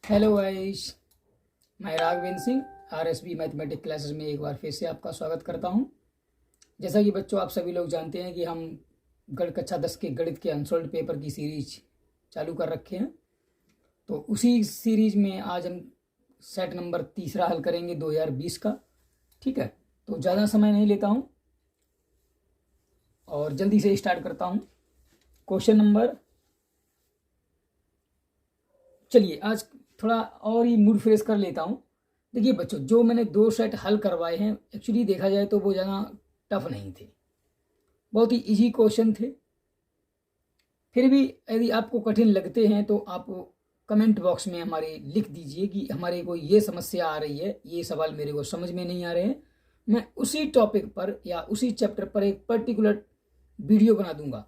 Hello guys, मैं Raghavendra Singh RSB mathematics classes में एक बार फिर से आपका स्वागत करता हूं। जैसा कि बच्चों, आप सभी लोग जानते हैं कि हम गणित कक्षा 10 के गणित के अनसॉल्व्ड पेपर की सीरीज चालू कर रखे हैं। तो उसी सीरीज में आज हम सेट नंबर तीसरा हल करेंगे 2020 का। ठीक है, तो ज़्यादा समय नहीं लेता हूँ और जल्दी से स्टार्ट करता हूँ। क्वेश्चन नंबर, चलिए आज थोड़ा और ही मूड फ्रेश कर लेता हूँ। देखिए बच्चों, जो मैंने 2 सेट हल करवाए हैं, एक्चुअली देखा जाए तो वो ज़्यादा टफ नहीं थे, बहुत ही इजी क्वेश्चन थे। फिर भी यदि आपको कठिन लगते हैं तो आप कमेंट बॉक्स में हमारे लिख दीजिए कि हमारे को ये समस्या आ रही है, ये सवाल मेरे को समझ में नहीं आ रहे हैं। मैं उसी टॉपिक पर या उसी चैप्टर पर एक पर्टिकुलर वीडियो बना दूंगा,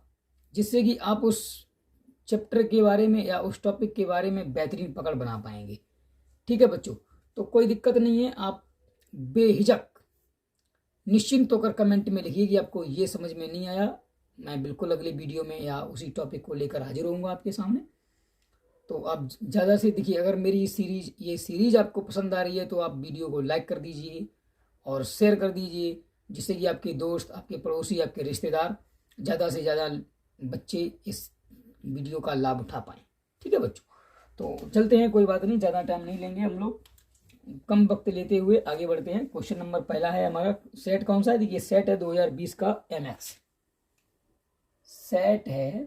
जिससे कि आप उस चैप्टर के बारे में या उस टॉपिक के बारे में बेहतरीन पकड़ बना पाएंगे। ठीक है बच्चों, तो कोई दिक्कत नहीं है। आप बेहिचक निश्चिंत होकर कमेंट में लिखिए कि आपको ये समझ में नहीं आया। मैं बिल्कुल अगले वीडियो में या उसी टॉपिक को लेकर हाजिर होऊंगा आपके सामने। तो आप ज़्यादा से देखिए, अगर मेरी ये सीरीज आपको पसंद आ रही है तो आप वीडियो को लाइक कर दीजिए और शेयर कर दीजिए, जिससे कि आपके दोस्त, आपके पड़ोसी, आपके रिश्तेदार, ज़्यादा से ज़्यादा बच्चे इस वीडियो का लाभ उठा पाएँ। ठीक है बच्चों, तो चलते हैं, कोई बात नहीं, ज़्यादा टाइम नहीं लेंगे हम लोग, कम वक्त लेते हुए आगे बढ़ते हैं। क्वेश्चन नंबर पहला है हमारा, सेट कौन सा है? देखिए सेट है 2020 का MX सेट है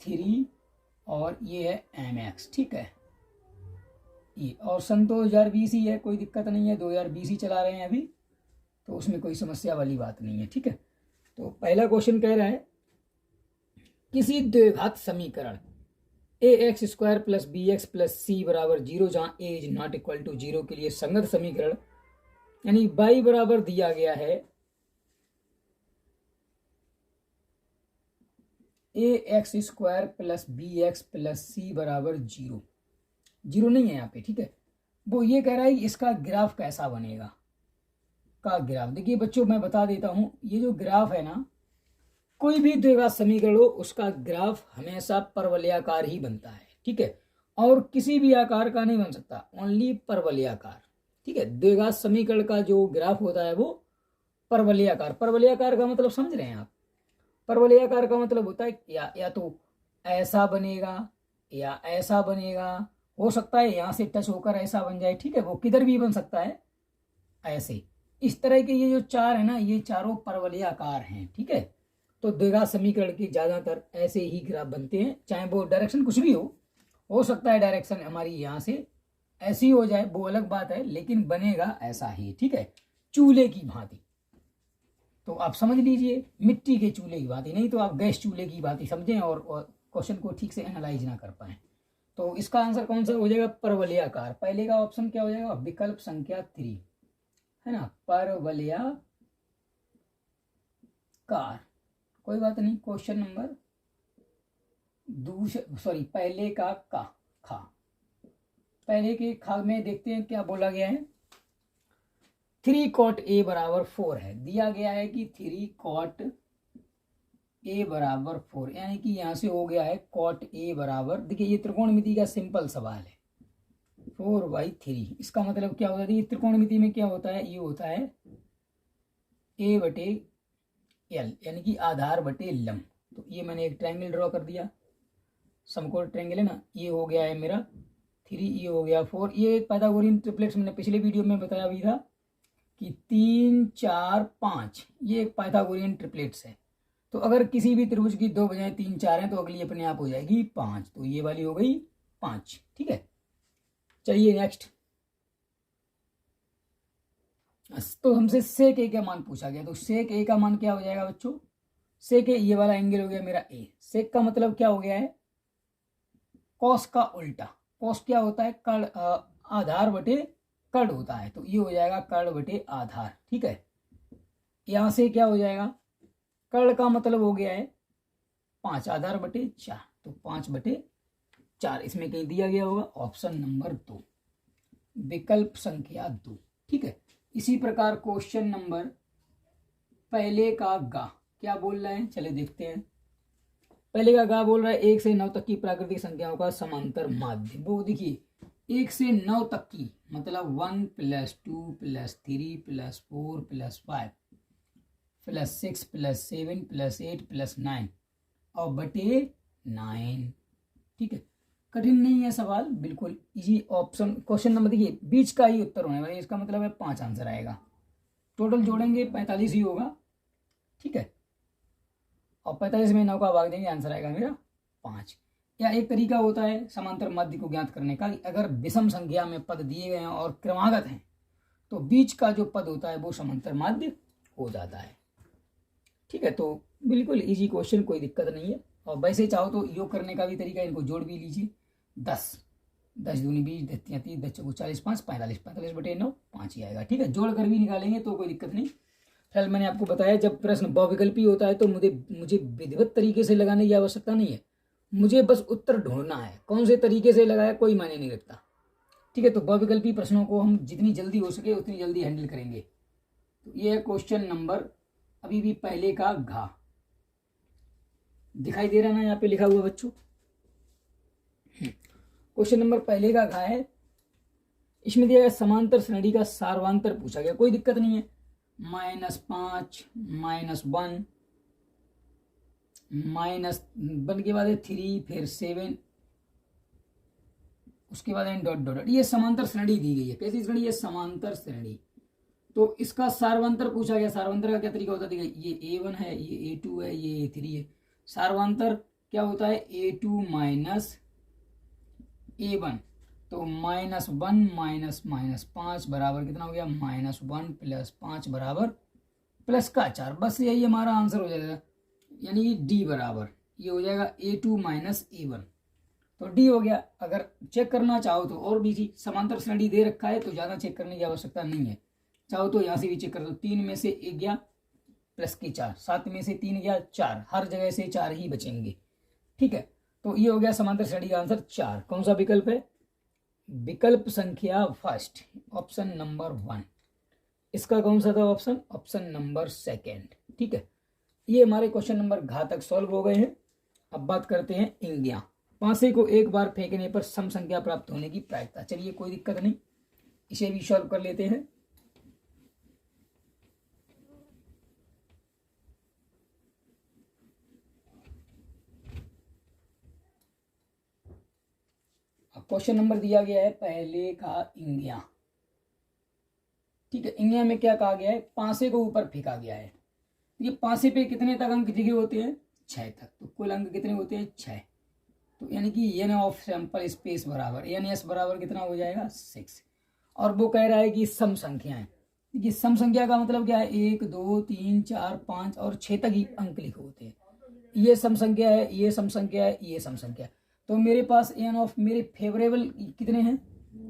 3 और ये है MX। ठीक है, ये और सन 2020 ही है, कोई दिक्कत नहीं है, 2020 ही चला रहे हैं अभी, तो उसमें कोई समस्या वाली बात नहीं है। ठीक है, तो पहला क्वेश्चन कह रहा है किसी द्विघात समीकरण ax² + bx + c = 0 जहाँ a is not equal to 0 के लिए संगत समीकरण, यानी y बराबर दिया गया है ax² + bx + c = 0। 0 नहीं है यहाँ पे। ठीक है, वो ये कह रहा है कि इसका ग्राफ कैसा बनेगा। का ग्राफ देखिए बच्चों, मैं बता देता हूँ, ये जो ग्राफ है ना, कोई भी द्विघात समीकरण हो उसका ग्राफ हमेशा परवलयाकार ही बनता है। ठीक है, और किसी भी आकार का नहीं बन सकता, ओनली परवलयाकार। ठीक है, द्विघात समीकरण का जो ग्राफ होता है वो परवलयाकार। परवलयाकार का मतलब समझ रहे हैं आप? परवलयाकार का मतलब होता है या तो ऐसा बनेगा या ऐसा बनेगा, हो सकता है यहाँ से टच होकर ऐसा बन जाए। ठीक है, वो किधर भी बन सकता है, ऐसे। इस तरह के ये जो चार है ना, ये चारों परवलयाकार हैं। ठीक है, तो द्विघात समीकरण के ज्यादातर ऐसे ही ग्राफ बनते हैं, चाहे वो डायरेक्शन कुछ भी हो सकता है डायरेक्शन हमारी यहाँ से ऐसी हो जाए, वो अलग बात है, लेकिन बनेगा ऐसा ही। ठीक है, चूल्हे की भांति। तो आप समझ लीजिए, मिट्टी के चूल्हे की भांति, नहीं तो आप गैस चूल्हे की भांति समझें और क्वेश्चन को ठीक से एनालाइज ना कर पाए। तो इसका आंसर कौन सा हो जाएगा? परवलयाकार। पहले का ऑप्शन क्या हो जाएगा? विकल्प संख्या 3 है ना, परवलयाकार। कोई बात नहीं। क्वेश्चन नंबर पहले का खा, पहले के खा में देखते हैं क्या बोला गया है। 3 cot a = 4 है, दिया गया है कि 3 cot a = 4, यानी कि यहां से हो गया है cot a बराबर, देखिए ये त्रिकोणमिति का सिंपल सवाल है, 4/3। इसका मतलब क्या होता है? ये त्रिकोणमिति में क्या होता है? ये होता है a/l, यानी कि आधार बटे लंब। तो ये मैंने एक ट्रायंगल ड्रॉ कर दिया, समकोण ट्रायंगल है ना, ये हो गया है मेरा 3, ये हो गया 4। ये एक पाइथागोरियन ट्रिपलेट्स मैंने पिछले वीडियो में बताया भी था कि 3 4 5, ये एक पाइथागोरियन ट्रिपलेट्स है। तो अगर किसी भी त्रिभुज की 2 बजाय 3 4 हैं तो अगली अपने आप हो जाएगी 5, तो ये वाली हो गई 5। ठीक है, चलिए नेक्स्ट। तो हमसे सेक ए का मान पूछा गया, तो सेक ए का मान क्या हो जाएगा बच्चों? सेक ए, ये वाला एंगल हो गया मेरा ए। सेक का मतलब क्या हो गया है? कॉस का उल्टा। कॉस क्या होता है? कर्ण, आधार बटे कर्ण होता है, तो ये हो जाएगा कर्ण बटे आधार। ठीक है, यहां से क्या हो जाएगा? कर्ण का मतलब हो गया है 5, आधार बटे 4, तो 5/4 इसमें कहीं दिया गया होगा, ऑप्शन नंबर 2, विकल्प संख्या 2। ठीक है, इसी प्रकार क्वेश्चन नंबर पहले का गा क्या बोल रहे हैं, चले देखते हैं। पहले का क्या बोल रहा है, 1 से 9 तक की प्राकृतिक संख्याओं का समांतर माध्य। वो देखिए 1 से 9 तक की मतलब 1 + 2 + 3 + 4 + 5 + 6 + 7 + 8 + 9 और बटे 9। ठीक है, कठिन नहीं है सवाल, बिल्कुल इजी। ऑप्शन क्वेश्चन नंबर देखिए बीच का ही उत्तर होने वाला है, इसका मतलब है 5 आंसर आएगा। टोटल जोड़ेंगे 45 ही होगा। ठीक है, और 45 में 9 का भाग देंगे, आंसर आएगा मेरा 5। या एक तरीका होता है समांतर माध्य को ज्ञात करने का, कि अगर विषम संख्या में पद दिए गए हैं और क्रमागत हैं तो बीच का जो पद होता है वो समांतर माध्य हो जाता है। ठीक है, तो बिल्कुल इजी क्वेश्चन, कोई दिक्कत नहीं है। और वैसे चाहो तो योग करने का भी तरीका, इनको जोड़ भी लीजिए। 10 10 दूनी 20, 10 तिया 30, 10 चौको 40, 5 45, 45 बटे 9 5 ही आएगा। ठीक है, जोड़ कर भी निकालेंगे तो कोई दिक्कत नहीं। फिलहाल मैंने आपको बताया जब प्रश्न बहुविकल्पी होता है तो मुझे विधिवत तरीके से लगाने की आवश्यकता नहीं है, मुझे बस उत्तर ढूंढना है। कौन से तरीके से लगाया कोई मायने नहीं रखता। ठीक है, तो बहुविकल्पी प्रश्नों को हम जितनी जल्दी हो सके उतनी जल्दी हैंडल करेंगे। तो ये है क्वेश्चन नंबर, अभी भी पहले का घा दिखाई दे रहा ना यहाँ पे लिखा हुआ बच्चों। क्वेश्चन नंबर पहले का घा है। इसमें दिया गया समांतर श्रेणी का सार्वांतर पूछा गया, कोई दिक्कत नहीं है। -5 -1 -1 के बाद है 3 फिर 7 उसके बाद है डॉट डॉट। ये समांतर श्रेणी दी गई है। कैसी श्रेणी है, समांतर श्रेणी। तो इसका सार्वांतर पूछा गया। सार्वांतर का क्या तरीका होता है, ये A1 है, ये A2 है, ये A3 है। सार्वांतर क्या होता है, A2 - A1। तो -1 - -5 बराबर कितना हो गया, -1 + 5 बराबर +4। बस यही हमारा आंसर हो जाएगा, यानी कि डी बराबर ये हो जाएगा A2 - A1। तो डी हो गया। अगर चेक करना चाहो तो और भी जी, समांतर श्रेणी दे रखा है तो ज़्यादा चेक करने की आवश्यकता नहीं है। चाहो तो यहाँ से भी चेक कर दो। 3 में से 1 गया +4, 7 में से 3 गया 4, हर जगह से 4 ही बचेंगे। ठीक है, तो ये हो गया समांतर श्रेणी का आंसर 4। कौन सा विकल्प है, विकल्प संख्या फर्स्ट, ऑप्शन नंबर 1। इसका कौन सा था ऑप्शन, ऑप्शन नंबर 2। ठीक है, ये हमारे क्वेश्चन नंबर घ तक सॉल्व हो गए हैं। अब बात करते हैं इंगिया। पासे को एक बार फेंकने पर सम संख्या प्राप्त होने की प्रायिकता। चलिए कोई दिक्कत नहीं, इसे भी सॉल्व कर लेते हैं। क्वेश्चन नंबर दिया गया है पहले का इंगिया। ठीक है, इंगिया में क्या कहा गया है, पासे को ऊपर फेंका गया है। ये पासे पे कितने तक अंक लिखे होते हैं, 6 तक। तो कुल अंक कितने होते हैं, 6। तो यानी कि एन ऑफ सैंपल स्पेस बराबर NS बराबर कितना हो जाएगा, 6। और वो कह रहा है कि सम संख्याएं। देखिए सम संख्या का मतलब क्या है, 1 2 3 4 5 और 6 तक ही अंक लिखे होते हैं। ये सम संख्या है, ये सम संख्या है, ये सम संख्या है। तो मेरे पास एन ऑफ मेरे फेवरेबल कितने हैं,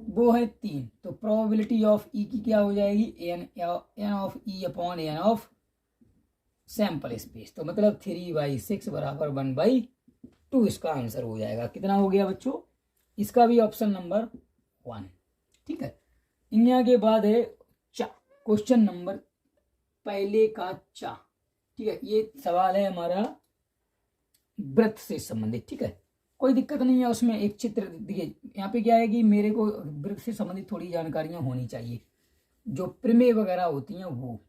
वो है 3। तो प्रोबेबिलिटी ऑफ ई की क्या हो जाएगी, n of E upon n of sample space. तो मतलब 3/6 बराबर 1/2 इसका आंसर हो जाएगा। कितना हो गया बच्चों, इसका भी ऑप्शन नंबर 1। ठीक है, इंडिया के बाद है चा, क्वेश्चन नंबर पहले का चा। ठीक है, ये सवाल है हमारा वृत्त से संबंधित। ठीक है, कोई दिक्कत नहीं है। उसमें एक चित्र देखिए, यहाँ पे क्या है कि मेरे को वृत्त से संबंधित थोड़ी जानकारियां होनी चाहिए, जो प्रमेय वगैरह होती हैं वो।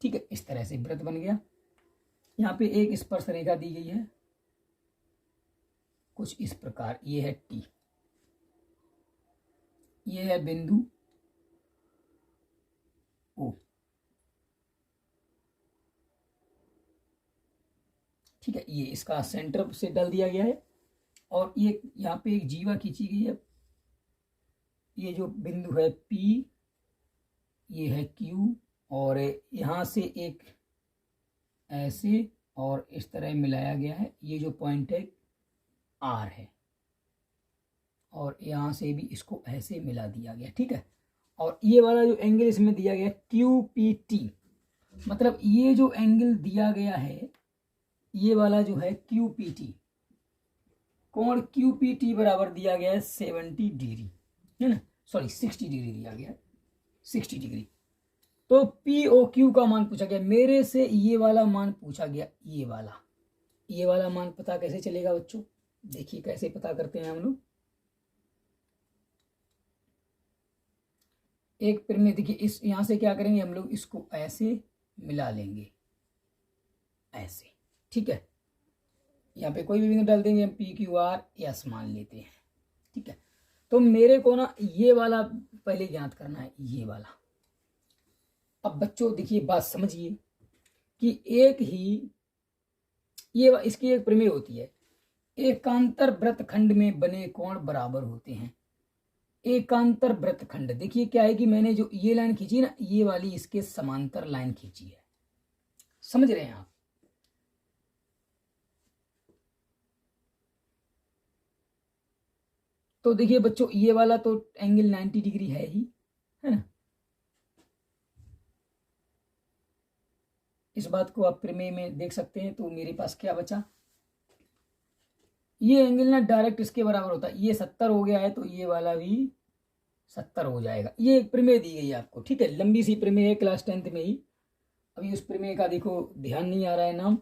ठीक है, इस तरह से वृत्त बन गया। यहाँ पे एक स्पर्श रेखा दी गई है कुछ इस प्रकार, ये है T, ये है बिंदु O। ठीक है, ये इसका सेंटर से डाल दिया गया है। और ये यहाँ पे एक जीवा खींची गई है। ये जो बिंदु है P, ये है Q, और यहाँ से एक ऐसे और इस तरह मिलाया गया है। ये जो पॉइंट है R है, और यहाँ से भी इसको ऐसे मिला दिया गया। ठीक है, और ये वाला जो एंगल इसमें दिया गया QPT, मतलब ये जो एंगल दिया गया है, ये वाला जो है QPT, कोण QPT बराबर दिया गया है 70 डिग्री, है ना, सॉरी 60 डिग्री दिया गया है, 60 डिग्री। तो पी ओ क्यू का मान पूछा गया, मेरे से ये वाला मान पूछा गया, ये वाला मान पता कैसे चलेगा बच्चों? देखिए कैसे पता करते हैं हम लोग। एक प्रमेय देखिए, इस यहां से क्या करेंगे हम लोग, इसको ऐसे मिला लेंगे, ऐसे, ठीक है। यहाँ पे कोई भी बिंदु डाल देंगे हम, पी क्यू आर एस मान लेते हैं, ठीक है। तो मेरे को ना ये वाला पहले ज्ञात करना है, ये वाला। अब बच्चों देखिए बात समझिए कि एक ही ये इसकी एक प्रमेय होती है, एकांतर वृत्तखंड में बने कोण बराबर होते हैं। एकांतर वृत्तखंड, देखिए क्या है कि मैंने जो ये लाइन खींची ना, ये वाली इसके समांतर लाइन खींची है, समझ रहे हैं आप? तो देखिए बच्चों ये वाला तो एंगल 90 डिग्री है ही, है ना। इस बात को आप प्रमेय में देख सकते हैं। तो मेरे पास क्या बचा, ये एंगल ना डायरेक्ट इसके बराबर होता है, ये 70 हो गया है तो ये वाला भी 70 हो जाएगा। ये एक प्रमेय दी गई है आपको, ठीक है, लंबी सी प्रमेय है, क्लास 10th में ही। अभी उस प्रमेय का देखो ध्यान नहीं आ रहा है नाम,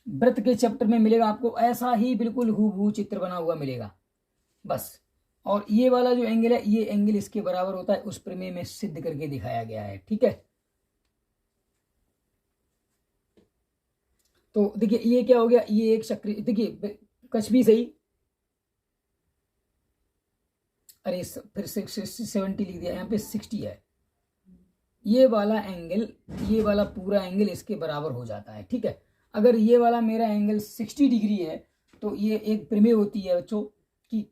वृत्त के चैप्टर में मिलेगा आपको, ऐसा ही बिल्कुल हूबहू चित्र बना हुआ मिलेगा बस। और ये वाला जो एंगल है, ये एंगल इसके बराबर होता है, उस प्रमेय में सिद्ध करके दिखाया गया है, ठीक है। तो देखिए ये क्या हो गया, ये एक चक्री, देखिए कछ भी सही, अरे फिर 70 लिख दिया, यहाँ पे 60 है। ये वाला एंगल, ये वाला पूरा एंगल इसके बराबर हो जाता है, ठीक है। अगर ये वाला मेरा एंगल 60 डिग्री है तो ये एक प्रमेय होती है बच्चों कि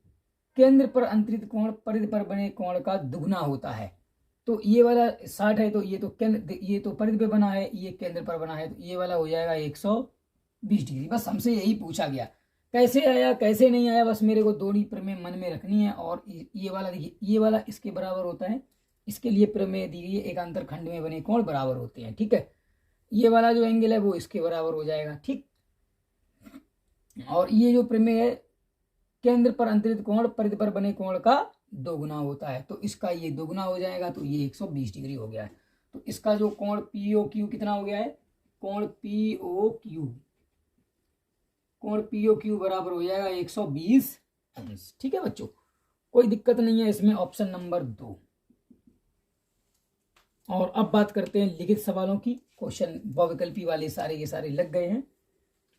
केंद्र पर अंतरित कोण परिधि पर बने कोण का दुगना होता है। तो ये वाला 60 है तो ये तो केंद्र, ये तो परिधि पे बना है, ये केंद्र पर बना है, तो ये वाला हो जाएगा 120 डिग्री। बस हमसे यही पूछा गया, कैसे आया कैसे नहीं आया, बस मेरे को दोनों प्रमेय मन में रखनी है। और ये वाला देखिए, ये वाला इसके बराबर होता है, इसके लिए प्रमेय दी गई है, एकांतर खंड में बने कोण बराबर होते हैं, ठीक है। ये वाला जो एंगल है वो इसके बराबर हो जाएगा, ठीक। और ये जो प्रमेय है, केंद्र पर अंतरित कोण परिधि पर बने कोण का दोगुना होता है, तो इसका ये दोगुना हो जाएगा, तो ये 120 डिग्री हो गया है। तो इसका जो कोण पी ओ क्यू कितना हो गया है, कोण पी ओ क्यू, कोण पी ओ क्यू बराबर हो जाएगा 120 अंश, ठीक है बच्चों, कोई दिक्कत नहीं है इसमें, ऑप्शन नंबर 2। और अब बात करते हैं लिखित सवालों की, क्वेश्चन बहुविकल्पी वाले सारे के सारे लग गए हैं,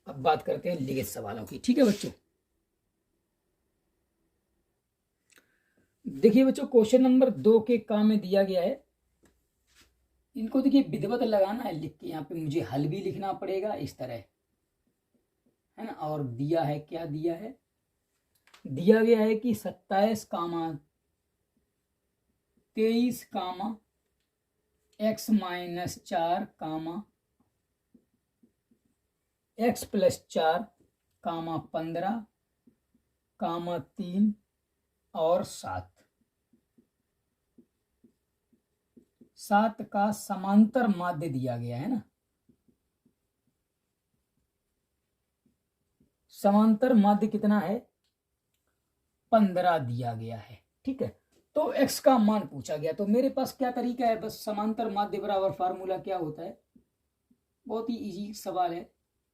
अब बात करते हैं लिखित सवालों की, ठीक है बच्चों। देखिए बच्चों क्वेश्चन नंबर 2 के काम में दिया गया है, इनको देखिए विधिवत लगाना है लिख के, यहाँ पे मुझे हल भी लिखना पड़ेगा इस तरह, है ना। और दिया है, क्या दिया है, दिया गया है कि 27, 23, x माइनस 4, x प्लस 4, 15, 3 और 7 का समांतर माध्य दिया गया है ना। समांतर माध्य कितना है, 15 दिया गया है, ठीक है। तो x का मान पूछा गया, तो मेरे पास क्या तरीका है, बस समांतर माध्य बराबर फार्मूला क्या होता है, बहुत ही इजी सवाल है,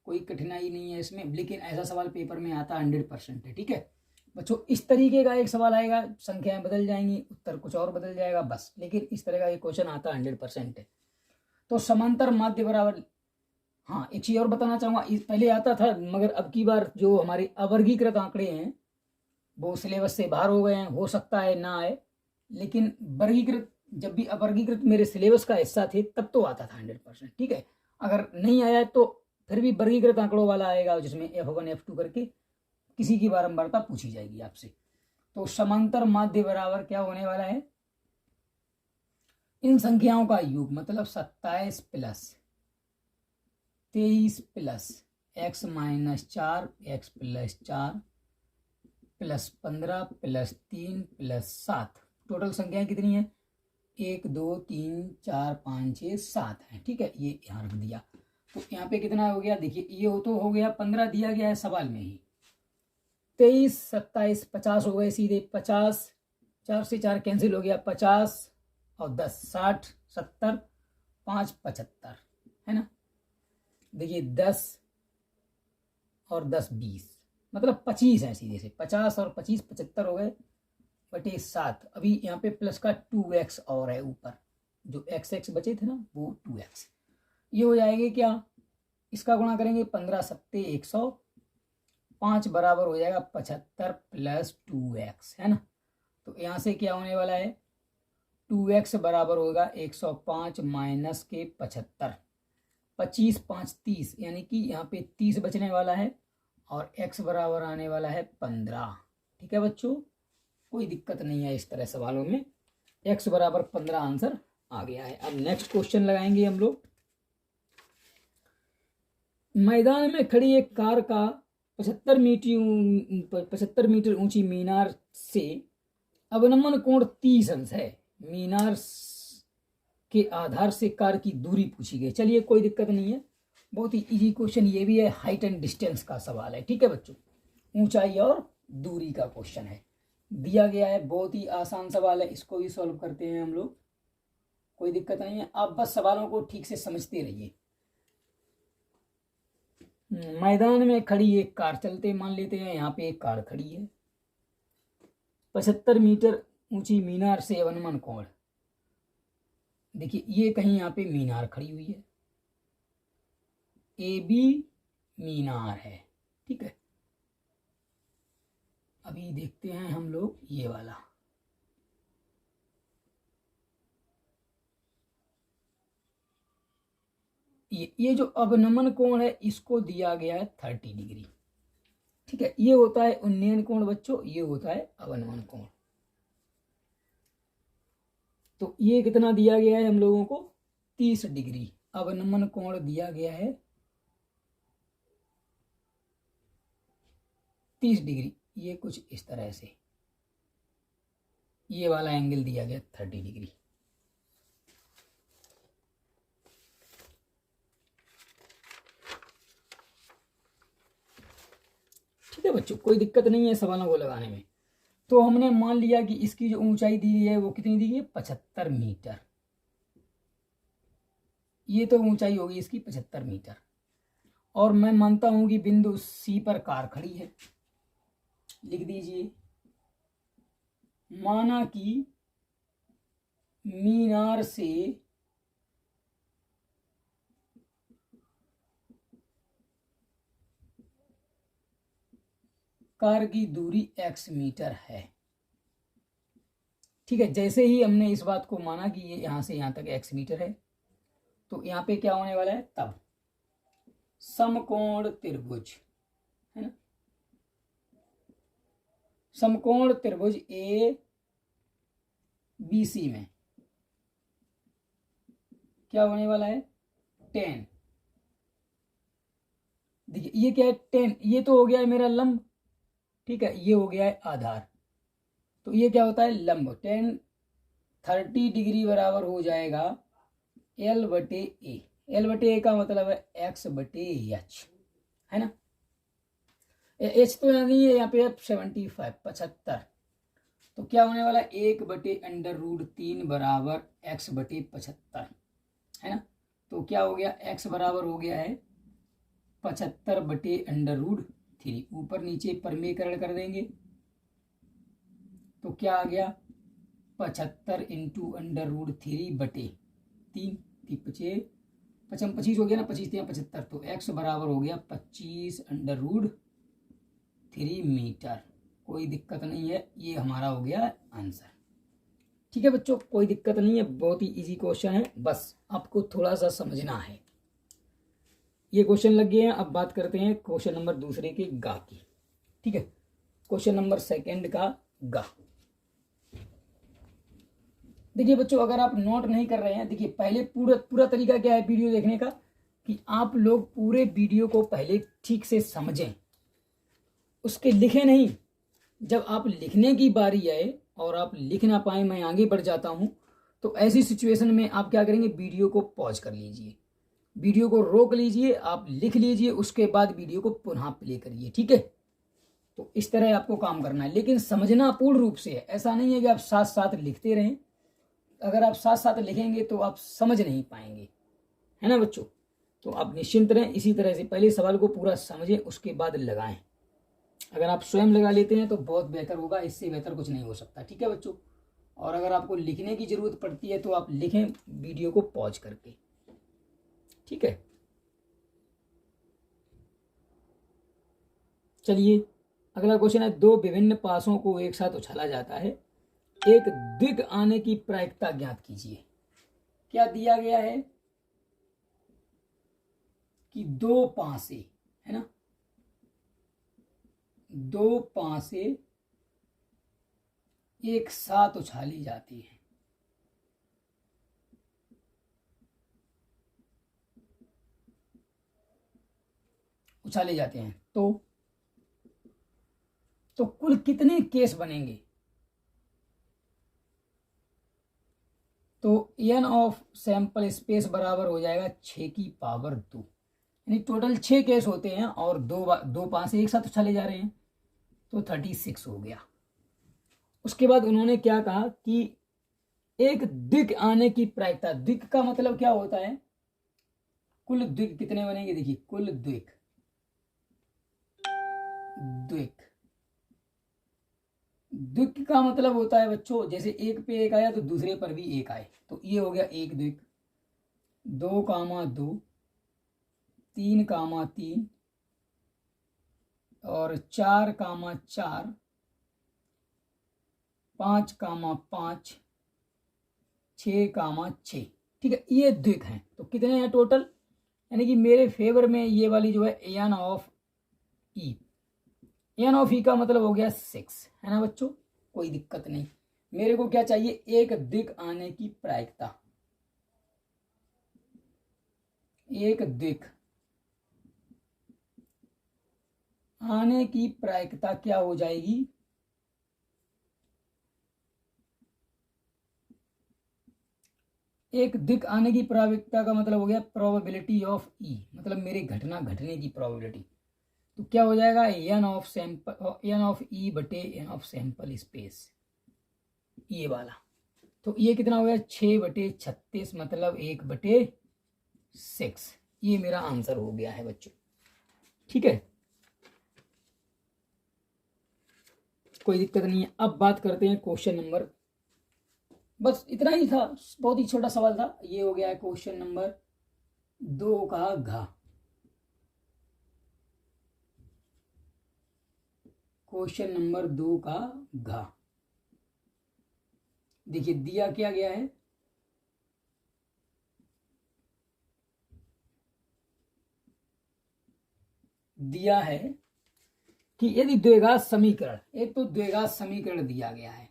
कोई कठिनाई नहीं है इसमें, लेकिन ऐसा सवाल पेपर में आता 100% है, ठीक है बच्चों। इस तरीके का एक सवाल आएगा, संख्याएं बदल जाएंगी, उत्तर कुछ और बदल जाएगा बस, लेकिन इस तरह का एक क्वेश्चन आता 100% है। तो समांतर माध्य बराबर, हाँ एक चीज और बताना चाहूंगा, पहले आता था मगर अब की बार जो हमारे अवर्गीकृत आंकड़े हैं वो सिलेबस से बाहर हो गए हैं, हो सकता है ना आए, लेकिन वर्गीकृत, जब भी अवर्गीकृत मेरे सिलेबस का हिस्सा थे तब तो आता था 100%, ठीक है। अगर नहीं आया तो फिर भी वर्गीकृत आंकड़ों वाला आएगा, जिसमें F1 F2 करके किसी की बारंबारता पूछी जाएगी आपसे। तो समांतर माध्य बराबर क्या होने वाला है, इन संख्याओं का योग, मतलब 27 plus 23 plus x minus 4, x plus 4 plus 15 plus 3 plus 7, total संख्याएं कितनी है, 1 2 3 4 5 6 7 है, ठीक है। ये यहाँ रख दिया, तो यहाँ पे कितना हो गया, देखिए ये तो हो गया 15 दिया गया है सवाल में ही, 23 27 50 हो गए सीधे, 50, 4 से 4 कैंसिल हो गया, 50 और 10 60 70 5 75 है ना। देखिए 10 और 10 20 मतलब 25 है, सीधे से 50 और 25 75 हो गए बटे 7। अभी यहाँ पे प्लस का 2x और है ऊपर, जो x बचे थे ना वो 2x। ये हो जाएंगे क्या, इसका गुणा करेंगे 15 सत्ते 100, 5 बराबर हो जाएगा 75 प्लस 2x है ना। तो यहाँ से क्या होने वाला है, 2x बराबर होगा 105 माइनस के 75, 25 5 30 यानी कि यहाँ पे 30 बचने वाला है और x बराबर आने वाला है 15। ठीक है बच्चों, कोई दिक्कत नहीं है इस तरह सवालों में, x बराबर 15 आंसर आ गया है। अब नेक्स्ट क्वेश्चन लगाएंगे हम लोग। मैदान में खड़ी एक कार का 75 मीटर ऊंची मीनार से अवनमन कोण 30 अंश है। मीनार के आधार से कार की दूरी पूछी गई। चलिए कोई दिक्कत नहीं है, बहुत ही इजी क्वेश्चन ये भी है, हाइट एंड डिस्टेंस का सवाल है। ठीक है बच्चों, ऊंचाई और दूरी का क्वेश्चन है, दिया गया है, बहुत ही आसान सवाल है, इसको भी सॉल्व करते हैं हम लोग, कोई दिक्कत नहीं है। आप बस सवालों को ठीक से समझते रहिए। मैदान में खड़ी एक कार, चलते मान लेते हैं यहाँ पे एक कार खड़ी है, 75 मीटर ऊंची मीनार से अवनमन कोण। देखिए ये कहीं यहाँ पे मीनार खड़ी हुई है, ए बी मीनार है। ठीक है, अभी देखते हैं हम लोग ये वाला, ये जो अवनमन कोण है इसको दिया गया है 30 डिग्री। ठीक है, ये होता है उन्नयन कोण बच्चों, ये होता है अवनमन कोण। तो ये कितना दिया गया है हम लोगों को, 30 डिग्री अवनमन कोण दिया गया है 30 डिग्री। ये कुछ इस तरह से ये वाला एंगल दिया गया 30 डिग्री। ठीक है बच्चों, कोई दिक्कत नहीं है सवालों को लगाने में। तो हमने मान लिया कि इसकी जो ऊंचाई दी है वो कितनी दी है, 75 मीटर। ये तो ऊंचाई होगी इसकी 75 मीटर, और मैं मानता हूं कि बिंदु सी पर कार खड़ी है। लिख दीजिए, माना कि मीनार से कार की दूरी x मीटर है। ठीक है, जैसे ही हमने इस बात को माना कि ये यहां से यहां तक x मीटर है, तो यहां पे क्या होने वाला है, तब समकोण त्रिभुज है ना, समकोण त्रिभुज ए बी सी में क्या होने वाला है, 10। देखिए ये क्या है, 10, ये तो हो गया है मेरा लंब। ठीक है, ये हो गया है आधार, तो ये क्या होता है लंब। 10 30 डिग्री बराबर हो जाएगा L बटे ए। L बटे ए का मतलब है x बटे एच है ना। एच तो यहाँ नहीं है, यहाँ पे 75 75, तो क्या होने वाला है 1 बटे √3 बराबर x बटे 75 है ना। तो क्या हो गया, x बराबर हो गया है 75 बटे √3। ऊपर नीचे परमीकरण कर देंगे तो क्या आ गया, 75 इंटू √3 बटे 3, 25 हो गया ना, 25 3 75, तो x बराबर हो गया 25 √3 मीटर। कोई दिक्कत नहीं है, ये हमारा हो गया आंसर। ठीक है बच्चों, कोई दिक्कत नहीं है, बहुत ही इजी क्वेश्चन है, बस आपको थोड़ा सा समझना है। ये क्वेश्चन लग गए हैं। अब बात करते हैं क्वेश्चन नंबर दूसरे के गा की। ठीक है, क्वेश्चन नंबर सेकंड का गा। देखिए बच्चों, अगर आप नोट नहीं कर रहे हैं, देखिए पहले पूरा तरीका क्या है वीडियो देखने का, कि आप लोग पूरे वीडियो को पहले ठीक से समझें, उसके लिखे नहीं। जब आप लिखने की बारी आए और आप लिख ना पाए, मैं आगे बढ़ जाता हूं, तो ऐसी सिचुएशन में आप क्या करेंगे, वीडियो को पॉज कर लीजिए, वीडियो को रोक लीजिए, आप लिख लीजिए, उसके बाद वीडियो को पुनः प्ले करिए। ठीक है, तो इस तरह आपको काम करना है, लेकिन समझना पूर्ण रूप से है। ऐसा नहीं है कि आप साथ साथ लिखते रहें, अगर आप साथ साथ लिखेंगे तो आप समझ नहीं पाएंगे। है ना बच्चों। तो आप निश्चिंत रहें, इसी तरह से पहले सवाल को पूरा समझें उसके बाद लगाएं। अगर आप स्वयं लगा लेते हैं तो बहुत बेहतर होगा, इससे बेहतर कुछ नहीं हो सकता, ठीक है बच्चों। और अगर आपको लिखने की ज़रूरत पड़ती है तो आप लिखें वीडियो को पॉज करके, ठीक है। चलिए अगला क्वेश्चन है, दो विभिन्न पासों को एक साथ उछाला जाता है, एक दिग आने की प्रायिकता ज्ञात कीजिए। क्या दिया गया है कि दो पासे, है ना, दो पासे एक साथ उछाली जाती है, उछाले जाते हैं, तो कुल कितने केस बनेंगे। तो एन ऑफ सैंपल स्पेस बराबर हो जाएगा 6 की पावर 2, यानी टोटल 6 केस होते हैं और दो पासे एक साथ उछाले जा रहे हैं, तो 36 हो गया। उसके बाद उन्होंने क्या कहा कि एक दिग आने की प्रायिकता, दिग का मतलब क्या होता है, कुल द्विक कितने बनेंगे, देखिए कुल द्विक, द्विक द्विक का मतलब होता है बच्चों, जैसे एक पे एक आया तो दूसरे पर भी एक आए, तो ये हो गया एक द्विक, 2,2, 3,3 और 4,4, 5,5, 6,6, ठीक है, ये द्विक हैं। तो कितने हैं टोटल, यानी कि मेरे फेवर में ये वाली जो है N of E, N of E का मतलब हो गया 6, है ना बच्चों, कोई दिक्कत नहीं। मेरे को क्या चाहिए, एक दिक आने की प्रायिकता, एक दिक आने की प्रायिकता क्या हो जाएगी, एक दिक आने की प्रायिकता का मतलब हो गया प्रोबेबिलिटी ऑफ ई, मतलब मेरे घटना घटने की प्रोबेबिलिटी। तो क्या हो जाएगा, N of sample, N of E बटे एन ऑफ सैंपल स्पेस, ये वाला। तो ये कितना हो गया, 6/36, मतलब 1/6, ये मेरा आंसर हो गया है बच्चों, ठीक है, कोई दिक्कत नहीं है। अब बात करते हैं क्वेश्चन नंबर, बस इतना ही था, बहुत ही छोटा सवाल था, ये हो गया है क्वेश्चन नंबर 2 का घ। क्वेश्चन नंबर 2 का घ, देखिए दिया क्या गया है, दिया है कि यदि द्विघात समीकरण, एक तो द्विघात समीकरण दिया गया है,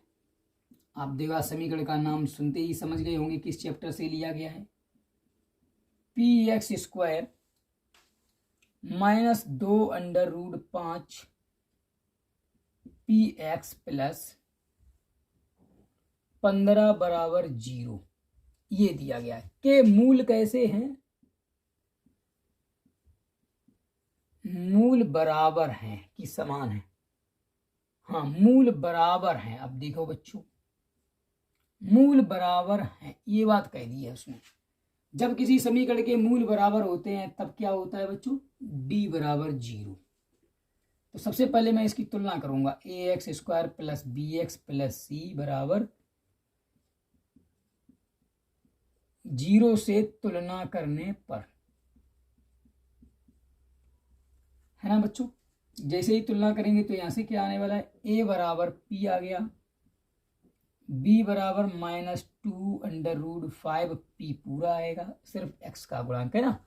आप द्विघात समीकरण का नाम सुनते ही समझ गए होंगे किस चैप्टर से लिया गया है, px² -2√5 px प्लस 15 बराबर 0, ये दिया गया है। के मूल कैसे हैं, मूल बराबर हैं कि समान है, हाँ मूल बराबर हैं। अब देखो बच्चों, मूल बराबर हैं, ये बात कह दी है उसने। जब किसी समीकरण के मूल बराबर होते हैं तब क्या होता है बच्चों, d बराबर 0। तो सबसे पहले मैं इसकी तुलना करूंगा, ax² plus bx plus c बराबर 0 से तुलना करने पर, है ना बच्चों। जैसे ही तुलना करेंगे तो यहां से क्या आने वाला है, a बराबर p आ गया, b बराबर -2√5 p पूरा आएगा, सिर्फ x का गुणांक है ना।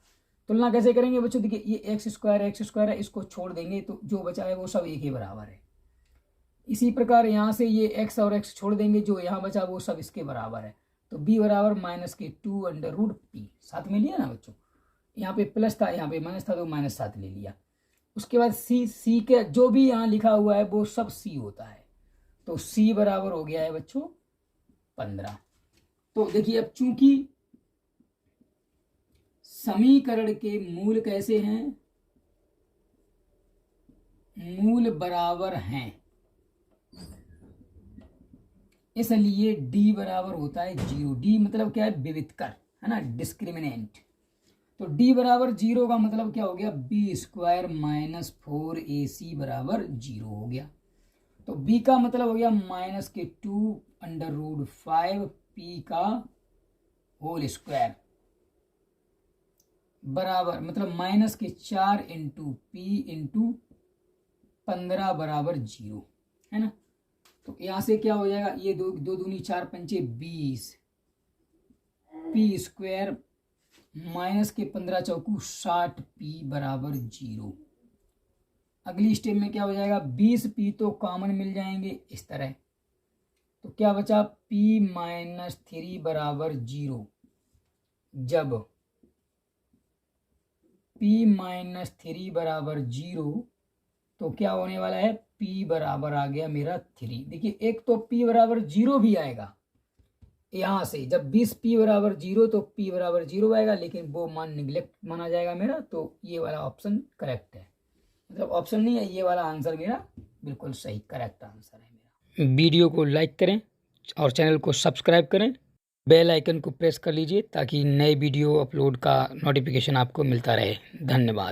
तुलना कैसे करेंगे बच्चों, देखिए ये x² है, इसको छोड़ देंगे तो जो बचा है वो सब एक ही बराबर है। इसी प्रकार यहाँ से ये x और x छोड़ देंगे, जो यहाँ बचा वो सब इसके बराबर है। तो b बराबर -2√p, साथ में लिया ना बच्चों, यहाँ पे प्लस था यहाँ पे माइनस था तो माइनस साथ ले लिया। उसके बाद c के जो भी यहाँ लिखा हुआ है वो सब c होता है, तो c बराबर हो गया है बच्चों 15। तो देखिए अब चूंकि समीकरण के मूल कैसे हैं, मूल बराबर हैं, इसलिए d बराबर होता है 0। d मतलब क्या है, विविधकर, है ना, डिस्क्रिमिनेंट। तो d बराबर 0 का मतलब क्या हो गया, बी स्क्वायर माइनस 4ac बराबर 0 हो गया। तो b का मतलब हो गया माइनस के 2√5 p का होल स्क्वायर बराबर मतलब माइनस के 4 इंटू पी इंटू 15 बराबर 0 है ना। तो यहां से क्या हो जाएगा, ये दो दो दूनी 4 पंचे 20 पी स्क्वायर माइनस के 15 चौकू 60 पी बराबर 0। अगली स्टेप में क्या हो जाएगा, 20 पी तो कॉमन मिल जाएंगे इस तरह। तो क्या बचा, पी माइनस 3 बराबर 0। जब पी माइनस 3 बराबर 0 तो क्या होने वाला है, p बराबर आ गया मेरा 3। देखिए एक तो p बराबर 0 भी आएगा यहां से, जब 20 p बराबर 0 तो p बराबर 0 आएगा, लेकिन वो मान निगलेक्ट माना जाएगा मेरा। तो ये वाला ऑप्शन करेक्ट है, मतलब ऑप्शन नहीं है, ये वाला आंसर मेरा बिल्कुल सही करेक्ट आंसर है मेरा। वीडियो को लाइक करें और चैनल को सब्सक्राइब करें, बेल आइकन को प्रेस कर लीजिए ताकि नए वीडियो अपलोड का नोटिफिकेशन आपको मिलता रहे। धन्यवाद।